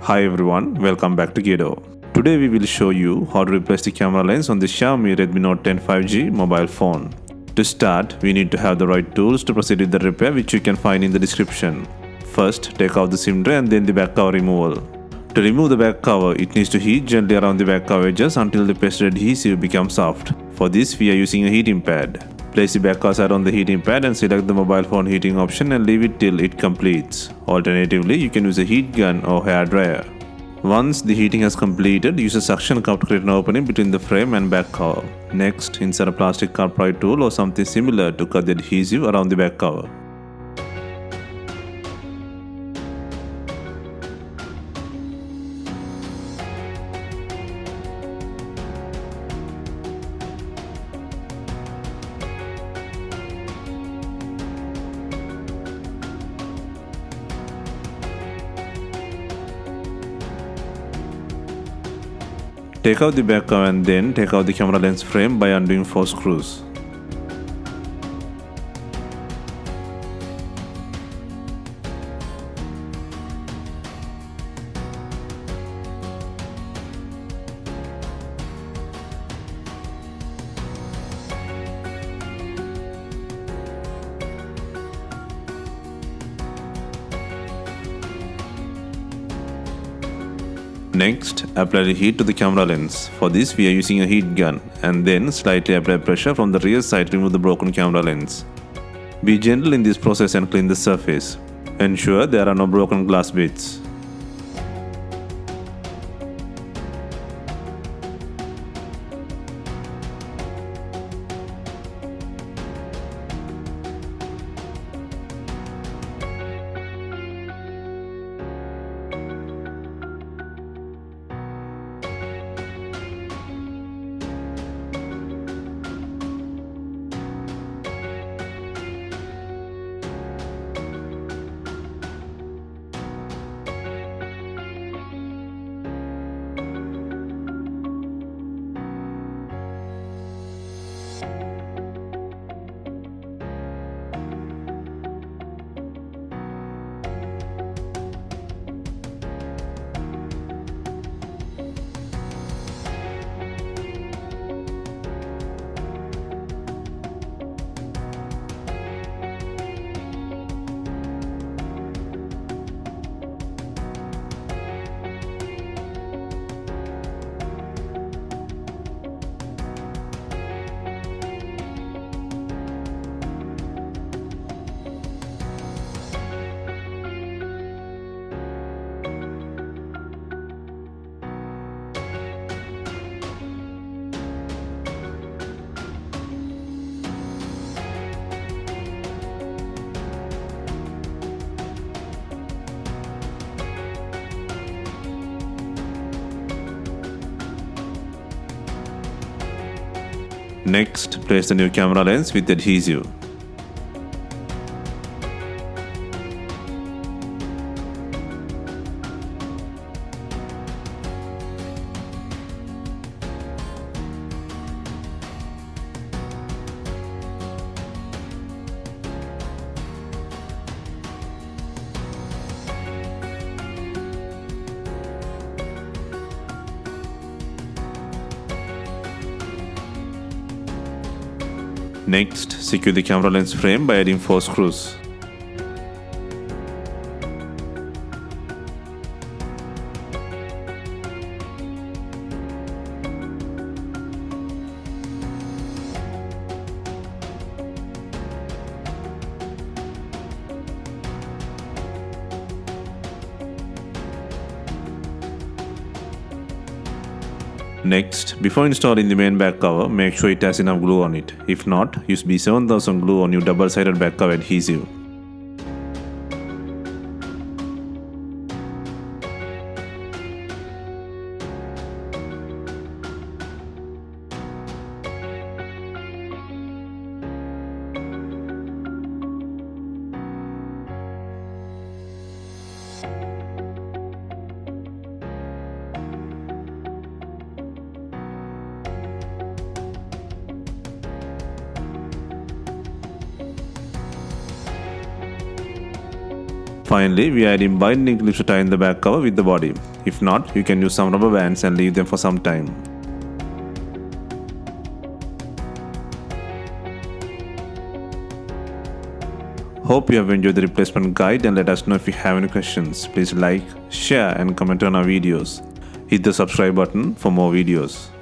Hi everyone, welcome back to Gedo. Today we will show you how to replace the camera lens on the Xiaomi Redmi Note 10 5G mobile phone. To start, we need to have the right tools to proceed with the repair, which you can find in the description. First, take out the SIM tray and then the back cover removal. To remove the back cover, it needs to heat gently around the back cover edges until the pasted adhesive becomes soft. For this, we are using a heating pad. Place the back cover side on the heating pad and select the mobile phone heating option and leave it till it completes. Alternatively, you can use a heat gun or hair dryer. Once the heating has completed, use a suction cup to create an opening between the frame and back cover. Next, insert a plastic cut pry tool or something similar to cut the adhesive around the back cover. Take out the back cover and then take out the camera lens frame by undoing 4 screws. Next, apply the heat to the camera lens. For this, we are using a heat gun, and then slightly apply pressure from the rear side to remove the broken camera lens. Be gentle in this process and clean the surface. Ensure there are no broken glass bits. Next, place the new camera lens with adhesive. Next, secure the camera lens frame by adding 4 screws. Next, before installing the main back cover, make sure it has enough glue on it. If not, use B7000 glue on your double-sided back cover adhesive. Finally, we are adding binding clips to tie in the back cover with the body. If not, you can use some rubber bands and leave them for some time. Hope you have enjoyed the replacement guide, and let us know if you have any questions. Please like, share and comment on our videos. Hit the subscribe button for more videos.